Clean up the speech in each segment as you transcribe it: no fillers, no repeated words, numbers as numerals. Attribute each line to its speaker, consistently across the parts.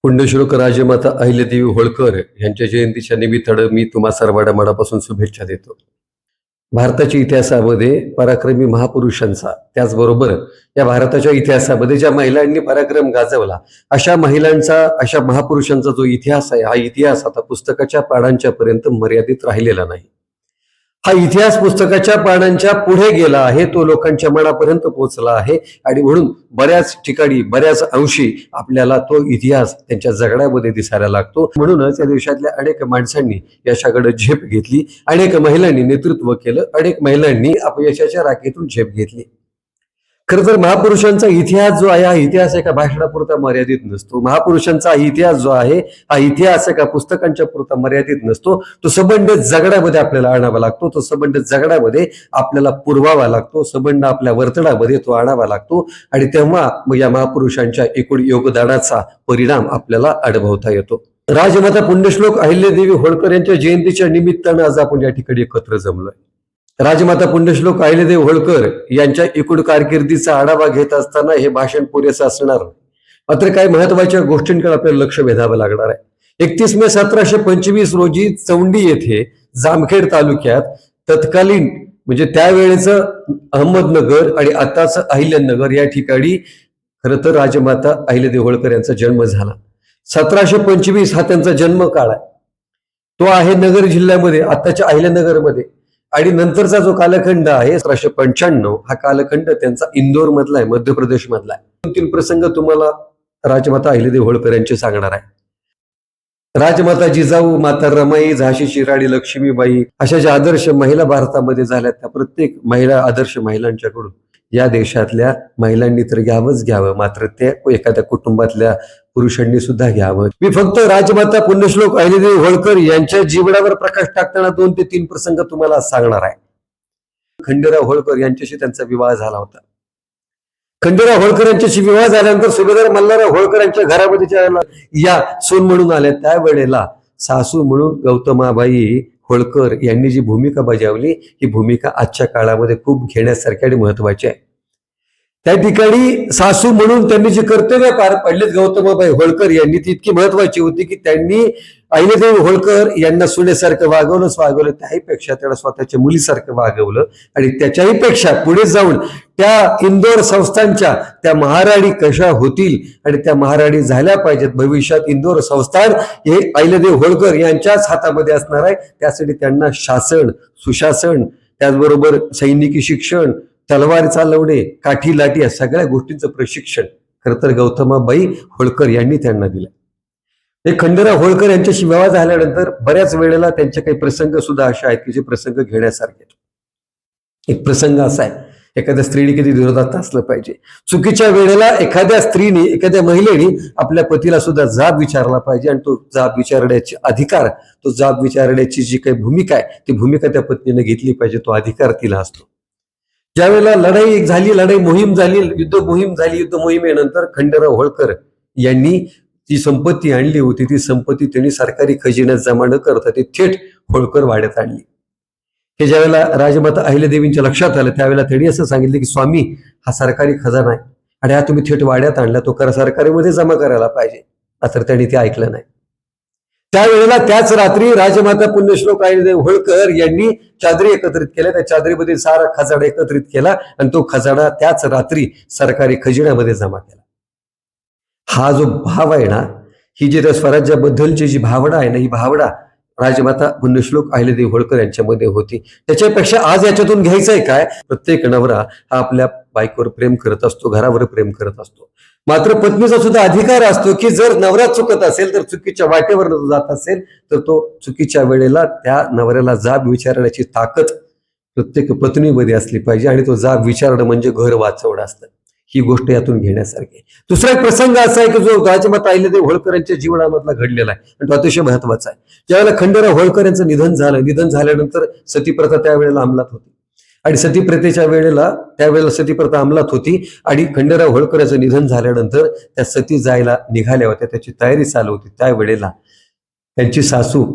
Speaker 1: पुण्यश्लोक राजमाता अहिल्यादेवी होळकर यांच्या जयंतीच्या निमित्तानं मी तुम्हा सर्वांना मनापासून शुभेच्छा देतो. भारताच्या इतिहासामध्ये पराक्रमी महापुरुषांचा, त्याचबरोबर या भारताच्या इतिहासामध्ये ज्या महिलांनी पराक्रम गाजवला अशा महिलांचा, अशा महापुरुषांचा जो इतिहास आहे, हा इतिहास आता पुस्तकाच्या पानांच्या पर्यंत मर्यादित राहिलेला नाही. हा इतिहास पुस्तकाच्या पानांच्या पुढे गेला आहे, तो लोकांच्या मनापर्यंत पोहोचला आहे आणि म्हणून बऱ्याच ठिकाणी, बऱ्याच अंशी आपल्याला तो इतिहास त्यांच्या जगण्यामध्ये दिसायला लागतो. म्हणूनच या देशातल्या अनेक माणसांनी यशाकडे झेप घेतली, अनेक महिलांनी नेतृत्व केलं, अनेक महिलांनी अपयशाच्या राखेतून झेप घेतली. खरं तर महापुरुषांचा इतिहास जो आहे, हा इतिहास एका भाषणापुरता मर्यादित नसतो. महापुरुषांचा इतिहास जो आहे, हा इतिहास एका पुस्तकांच्या पुरता मर्यादित नसतो. तो संबंध जगण्यामध्ये आपल्याला आणावा लागतो, तो संबंध जगण्यामध्ये आपल्याला पुरवावा लागतो, संबंध आपल्या वर्तनामध्ये तो आणावा लागतो आणि तेव्हा मग या महापुरुषांच्या एकूण योगदानाचा परिणाम आपल्याला अनुभवता येतो. राजमाता पुण्यश्लोक अहिल्यादेवी होळकर यांच्या जयंतीच्या निमित्तानं आज आपण या ठिकाणी एकत्र जमलोय. राजमाता पुण्यश्लोक अहिल्यादेवी होळकर यांच्या एकूण कारकिर्दीचा आढावा घेत असताना हे भाषण पुरेसं असणार, मात्र काही महत्वाच्या गोष्टींकडे आपल्याला लक्ष वेधावं लागणार आहे. 31 मे 1725 रोजी चौंडी येथे जामखेड तालुक्यात तत्कालीन म्हणजे त्यावेळेचं अहमदनगर आणि आताच अहिल्यानगर या ठिकाणी खरं तर राजमाता अहिल्यादेवी होळकर यांचा जन्म झाला. 1725 हा त्यांचा जन्म काळ आहे. तो आहे नगर जिल्ह्यामध्ये, आताच्या अहिल्यानगरमध्ये. आणि नंतरचा जो कालखंड आहे 1795, हा कालखंड त्यांचा इंदोर मधला आहे, मध्य प्रदेश मधला आहे. 2-3 प्रसंग तुम्हाला राजमाता अहिल्यादेवी होळकर यांचे सांगणार आहे. राजमाता जिजाऊ, माता रमाई, झाशीची राणी लक्ष्मीबाई अशा ज्या आदर्श महिला भारतामध्ये झाल्या, त्या प्रत्येक महिला, आदर्श महिलांच्याकडून या देशातल्या महिलांनी तर घ्यावं, मात्र ते एखाद्या कुटुंबातल्या पुरुषांनी सुद्धा घ्यावं. मी फक्त राजमाता पुण्यश्लोक अहिल्यादेवी होळकर यांच्या जीवनावर प्रकाश टाकताना 2 ते 3 प्रसंग तुम्हाला सांगणार आहे. खंडेराव होळकर यांच्याशी त्यांचा विवाह झाला होता. खंडेराव होळकर यांच्याशी विवाह झाल्यानंतर सुभेदार मल्हारराव होळकर यांच्या घरामध्ये या सून म्हणून आल्या, त्यावेळेला सासू म्हणून गौतमाबाई होळकर यांनी जी भूमिका बजावली, ही भूमिका आजच्या काळामध्ये खूप घेण्यासारखी आणि महत्वाची आहे. त्या ठिकाणी सासू म्हणून त्यांनी जी कर्तव्य पार पडलीत गौतमाबाई होळकर यांनी, ती इतकी महत्वाची होती की त्यांनी अहिल्यादेवी होळकर यांना सुनेसारखं वागवलं, त्याहीपेक्षा त्याला स्वतःच्या मुलीसारखं वागवलं आणि त्याच्याही पेक्षा पुढे जाऊन त्या इंदोर संस्थानच्या त्या महाराणी कशा होतील आणि त्या महाराणी झाल्या पाहिजेत भविष्यात. इंदोर संस्थान हे अहिल्यादेवी होळकर यांच्याच हातामध्ये असणार आहे. त्यासाठी त्यांना शासन, सुशासन, त्याचबरोबर सैनिकी शिक्षण, तलवार चालवणे, काठी लाठी या सगळ्या गोष्टींचं प्रशिक्षण खरं तर गौतमाबाई होळकर यांनी त्यांना दिलं. हे खंडेराव होळकर यांच्याशी विवाह झाल्यानंतर बऱ्याच वेळेला त्यांचे काही प्रसंग सुद्धा असे आहेत की जे प्रसंग घेण्यासारखे. एक प्रसंग असा आहे, एखाद्या स्त्रीने कधी विरोधात असलं पाहिजे. चुकीच्या वेळेला एखाद्या स्त्रीने, एखाद्या महिलेने आपल्या पतीला सुद्धा जाब विचारला पाहिजे आणि तो जाब विचारण्याचे अधिकार, तो जाब विचारण्याची जी काही भूमिका आहे, ती भूमिका त्या पत्नीने घेतली पाहिजे. तो अधिकार तिला असतो. ज्यावेळेला लढाई झाली, लढाई मोहीम झाली, युद्ध मोहिमेनंतर खंडेराव होळकर यांनी जी संपत्ती आणली होती, ती संपत्ती त्यांनी सरकारी खजिन्यात जमा न करता ती थेट होळकर वाड्यात आणली. हे ज्यावेळेला राजमाता अहिल्यादेवींच्या लक्षात आलं, त्यावेळेला त्यांनी असं सांगितलं की स्वामी, हा सरकारी खजाना आहे आणि हा तुम्ही थेट वाड्यात आणला, तो कर सरकारीमध्ये जमा करायला पाहिजे. मात्र त्यांनी ते ऐकलं नाही. त्यावेळेला त्याच रात्री राजमाता पुण्यश्लोक अहिल्यादेवी होळकर यांनी चादरी एकत्रित केल्या, त्या चादरीमध्ये सारा खजाना एकत्रित केला आणि तो खजाना त्याच रात्री सरकारी खजिन्यामध्ये जमा केला. हा जो भाव आहे ना, ही जी स्वराज्याबद्दलची जी भावना आहे ना, ही भावना राजमाता पुण्यश्लोक अहिल्यादेवी होळकर यांच्यामध्ये होती. त्याच्यापेक्षा आज याच्यातून घ्यायचंय काय, प्रत्येक नवरा हा आपल्या बायकोवर प्रेम करत असतो, घरावर प्रेम करत असतो. मात्र पत्नीचा सुद्धा अधिकार असतो की जर नवरा चुकत असेल, तर चुकीच्या वाटेवर जात असेल, तर तो चुकीच्या वेळेला त्या नवऱ्याला जाब विचारण्याची ताकद प्रत्येक पत्नीमध्ये असली पाहिजे आणि तो जाब विचारणं म्हणजे घर वाचवणं असतं. ही गोष्ट यातून घेण्यासारखी. दुसरा एक प्रसंग असा आहे की जो राजमाता अहिल्यादेवी होळकर यांच्या जीवनामधला घडलेला आहे आणि तो अतिशय महत्वाचा आहे. ज्यावेळेला खंडेराव होळकर यांचं निधन झाल्यानंतर सतीप्रथा त्यावेळेला अंमलात होती आणि त्यावेळेला सतीप्रथा अंमलात होती आणि खंडेराव होळकर यांचं निधन झाल्यानंतर त्या सती जायला निघाल्या होत्या, त्याची तयारी चालू होती. त्यावेळेला त्यांची सासू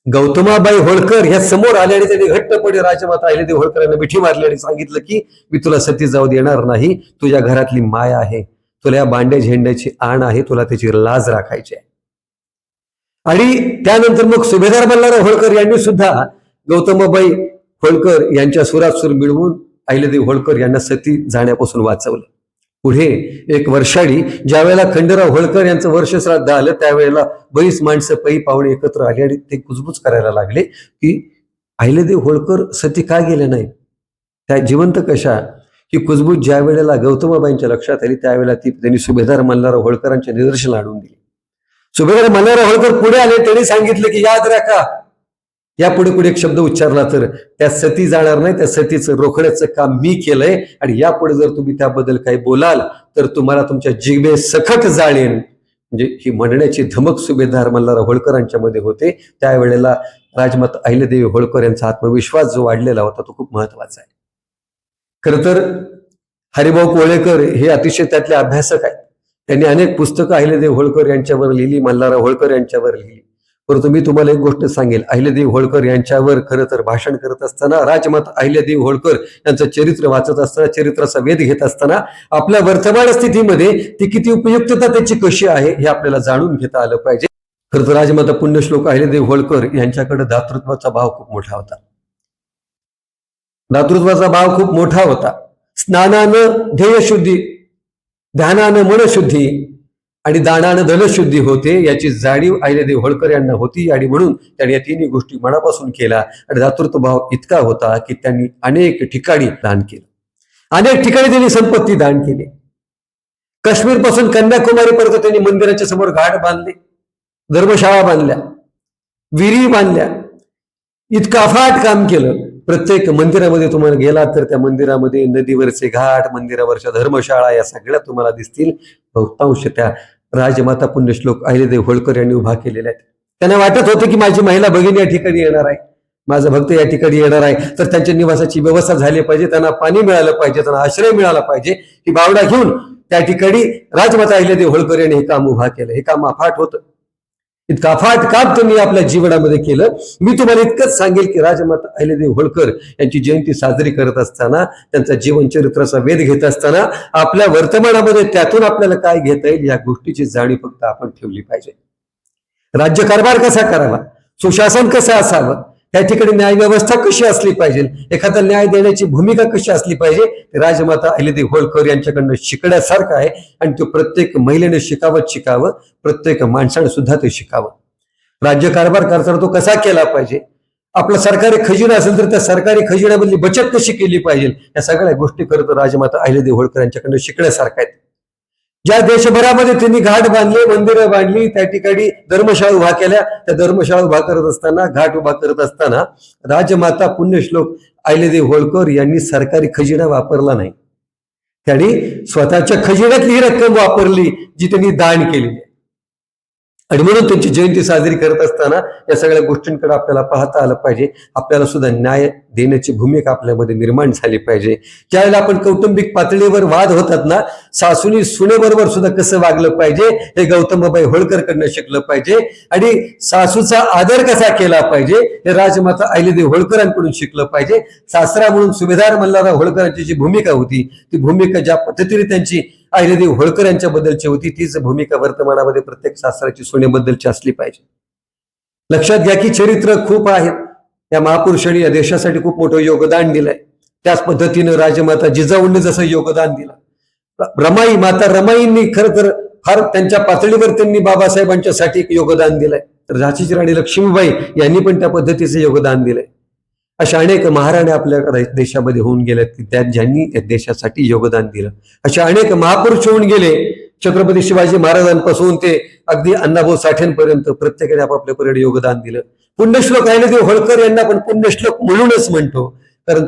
Speaker 1: गौतमाबाई होळकर ह्या समोर आल्या आणि त्यांनी घट्टपणे राजमाता अहिल्यादेवी होळकर यांना मिठी मारली आणि सांगितलं की मी तुला सती जाऊ देणार नाही, तुझ्या घरातली माय आहे, तुला या बांड्या झेंड्याची आण आहे, तुला त्याची लाज राखायची आहे. आणि त्यानंतर मग सुभेदार मल्हारराव होळकर यांनी सुद्धा गौतमबाई होळकर यांच्या सुरात सूर मिळवून अहिल्यादेवी होळकर यांना सती जाण्यापासून वाचवलं. पुढे एक वर्षाळी ज्या वेळेला खंडेराव होळकर यांचं वर्षश्राद्ध आलं त्यावेळेला बरीच माणसं पै पाहुणे एकत्र आली आणि ते कुजबुज करायला लागले की अहिल्यादेवी होळकर सती का गेल्या नाही, त्या जिवंत कशा. ही कुजबूज ज्या वेळेला गौतमबाईंच्या लक्षात आली त्यावेळेला त्यांनी सुभेदार मल्हारराव होळकरांच्या निदर्शन आणून दिली. सुभेदार मल्हारराव होळकर पुढे आले, त्यांनी सांगितलं की याद राखा, यापुढे पुढे एक शब्द उच्चारला तर त्या सती जाणार नाही, त्या सतीचं रोखण्याचं काम मी केलंय आणि यापुढे जर तुम्ही त्याबद्दल काही बोलाल तर तुम्हाला तुमच्या जिभे सखट जाळेन. म्हणजे ही म्हणण्याची धमक सुभेदार मल्हारराव होळकरांच्या मध्ये होते. त्यावेळेला राजमाता अहिल्यादेवी होळकर यांचा आत्मविश्वास जो वाढलेला होता तो खूप महत्वाचा आहे. खर तर हरिभाऊ कोळेकर हे अतिशय त्यातले अभ्यासक आहेत. त्यांनी अनेक पुस्तकं अहिल्यादेवी होळकर यांच्यावर लिहिली, मल्हारराव होळकर यांच्यावर लिहिली. परंतु मी तुम्हाला एक गोष्ट सांगेल, अहिल्यादेवी होळकर यांच्यावर खरं तर भाषण करत असताना, राजमाता अहिल्यादेवी होळकर यांचं चरित्र वाचत असताना, चरित्राचा वेध घेत असताना आपल्या वर्तमान स्थितीमध्ये ती किती उपयुक्तता त्याची कशी आहे हे आपल्याला जाणून घेता आलं पाहिजे. खरं तर राजमाता पुण्यश्लोक अहिल्यादेवी होळकर यांच्याकडे दातृत्वाचा भाव खूप मोठा होता. दातृत्वाचा भाव खूप मोठा होता. स्नानानं ध्येयशुद्धी, ध्यानानं मनशुद्धी आणि दानानं धनशुद्धी होते याची जाणीव अहिल्यादेवी होळकर यांना होती. आणि म्हणून त्यांनी या तिन्ही गोष्टी मनापासून केल्या. आणि दातृत्व भाव इतका होता की त्यांनी अनेक ठिकाणी दान केलं, अनेक ठिकाणी त्यांनी संपत्ती दान केली. काश्मीर पासून कन्याकुमारी पर्यंत त्यांनी मंदिराच्या समोर घाट बांधले, धर्मशाळा बांधल्या, विहिरी बांधल्या, इतकं अफाट काम केलं. प्रत्येक मंदिरामध्ये तुम्हाला गेलात तर त्या मंदिरामध्ये नदीवरचे घाट, मंदिरावरच्या धर्मशाळा या सगळ्या तुम्हाला दिसतील. बहुतांश त्या राजमाता पुण्यश्लोक अहिल्यादेवी होळकर यांनी उभा केलेल्या आहेत. त्यांना वाटत होतं की माझी महिला भगिनी या ठिकाणी येणार आहे, माझं भक्त या ठिकाणी येणार आहे, तर त्यांच्या निवासाची व्यवस्था झाली पाहिजे, त्यांना पाणी मिळालं पाहिजे, त्यांना आश्रय मिळाला पाहिजे. ही भावना घेऊन त्या ठिकाणी राजमाता अहिल्यादेवी होळकर यांनी हे काम उभा केलं. हे काम अफाट होतं, इतकं अफाट काम त्यांनी आपल्या जीवनामध्ये केलं. मी तुम्हाला इतकंच सांगेल की राजमाता अहिल्यादेवी होळकर यांची जयंती साजरी करत असताना, त्यांचा जीवन चरित्राचा वेध घेत असताना आपल्या वर्तमानामध्ये त्यातून आपल्याला काय घेता येईल या गोष्टीची जाणीव फक्त आपण ठेवली पाहिजे. राज्यकारभार कसा करावा, सुशासन कसं असावं, त्या ठिकाणी न्याय व्यवस्था कशी असली पाहिजे, एखादा न्याय देण्याची भूमिका कशी असली पाहिजे, राजमाता अहिल्यादेवी होळकर यांच्याकडनं शिकण्यासारखं आहे. आणि तो प्रत्येक महिलेने शिकावं, प्रत्येक माणसाने सुद्धा ते शिकावं. राज्यकारभार करताना तो कसा केला पाहिजे, आपला सरकारी खजिना असेल तर त्या सरकारी खजिन्यामधली बचत कशी केली पाहिजे, या सगळ्या गोष्टी करत राजमाता अहिल्यादेवी होळकर यांच्याकडनं शिकण्यासारखं आहेत. ज्या देशभरामध्ये त्यांनी घाट बांधले, मंदिरं बांधली, त्या ठिकाणी धर्मशाळा उभा केल्या, त्या धर्मशाळा उभा करत असताना, घाट उभा करत असताना राजमाता पुण्यश्लोक अहिल्यादेवी होळकर यांनी सरकारी खजिना वापरला नाही. त्यांनी स्वतःच्या खजिन्यातली ही रक्कम वापरली जी त्यांनी दान केलेली. आणि म्हणून त्यांची जयंती साजरी करत असताना या सगळ्या गोष्टींकडे आपल्याला पाहता आलं पाहिजे. आपल्याला सुद्धा न्याय देण्याची भूमिका आपल्यामध्ये निर्माण झाली पाहिजे. ज्यावेळेला आपण कौटुंबिक पातळीवर वाद होतात ना, सासूनी सुनेबरोबर सुद्धा कसं वागलं पाहिजे हे गौतमबाई होळकरकडनं शिकलं पाहिजे. आणि सासूचा आदर कसा केला पाहिजे हे राजमाता अहिल्यादेवी होळकरांकडून शिकलं पाहिजे. सासरा म्हणून सुभेदार मल्हारराव होळकरांची जी भूमिका होती, ती भूमिका ज्या पद्धतीने त्यांची अहिल्यादेवी होळकर यांच्याबद्दलची होती, तीच भूमिका वर्तमानामध्ये प्रत्येक सासऱ्याची सुनेबद्दलची असली पाहिजे. लक्षात घ्या की चरित्र खूप आहेत. या महापुरुषांनी या देशासाठी खूप मोठं योगदान दिलंय. त्याच पद्धतीनं राजमाता जिजाऊंनी जसं योगदान दिलं, रमाई माता रमाईंनी खरं तर फार त्यांच्या पातळीवर त्यांनी बाबासाहेबांच्यासाठी एक योगदान दिलंय. तर झाशीची राणी लक्ष्मीबाई यांनी पण त्या पद्धतीचं योगदान दिलंय. अशा अनेक महाराण्या आपल्या देशामध्ये होऊन गेल्या की ज्यांनी या देशासाठी योगदान दिलं. अशा अनेक महापुरुष होऊन गेले. छत्रपती शिवाजी महाराजांपासून ते अगदी अण्णाभाऊ साठेंपर्यंत प्रत्येकाने आपापल्या परीने योगदान दिलं. पुण्यश्लोक अहिल्यादेवी होळकर यांना पण पुण्यश्लोक म्हणूनच म्हणतो, कारण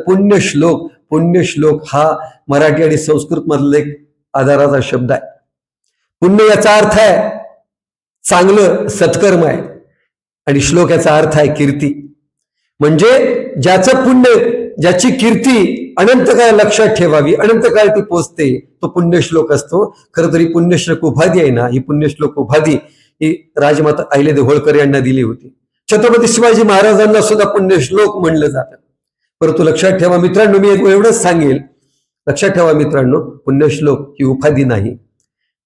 Speaker 1: पुण्यश्लोक हा मराठी आणि संस्कृत मधला एक आधाराचा शब्द आहे. पुण्य याचा अर्थ आहे चांगलं, सत्कर्म आहे, आणि श्लोक याचा अर्थ आहे कीर्ती. म्हणजे ज्याचं पुण्य, ज्याची कीर्ती अनंत काळ लक्षात ठेवावी, अनंत काळ ती पोचते, तो पुण्यश्लोक असतो. खरं तरी पुण्यश्लोक उपाधी आहे ना, ही पुण्यश्लोक उपाधी ही राजमाता अहिल्यादेवी होळकर यांना दिली होती. छत्रपती शिवाजी महाराजांना सुद्धा पुण्यश्लोक म्हणलं जातं. परंतु लक्षात ठेवा मित्रांनो, मी एवढंच सांगेल, लक्षात ठेवा मित्रांनो, पुण्यश्लोक ही उपाधी नाही,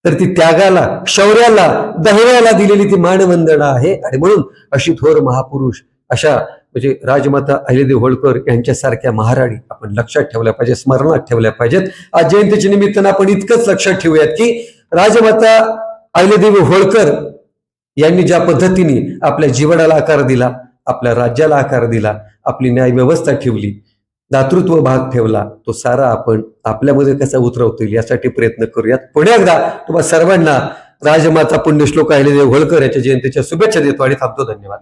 Speaker 1: तर ती त्यागाला, शौर्याला, दहव्याला दिलेली ती मानवंदना आहे. आणि म्हणून अशी थोर महापुरुष, अशा म्हणजे राजमाता अहिल्यादेवी होळकर यांच्यासारख्या महाराणी आपण लक्षात ठेवल्या पाहिजे, स्मरणात ठेवल्या पाहिजेत. आज जयंतीच्या निमित्तानं आपण इतकंच लक्षात ठेवूयात की राजमाता अहिल्यादेवी होळकर यांनी ज्या पद्धतीने आपल्या जीवनाला आकार दिला, आपल्या राज्याला आकार दिला, आपली न्याय व्यवस्था ठेवली, दातृत्व भाग ठेवला, तो सारा आपण आपल्यामध्ये कसा उतरवता येईल यासाठी प्रयत्न करूयात. पुन्हा एकदा तुम्हाला सर्वांना राजमाता पुण्यश्लोक अहिल्यादेवी होळकर यांच्या जयंतीच्या शुभेच्छा देतो आणि थांबतो. धन्यवाद.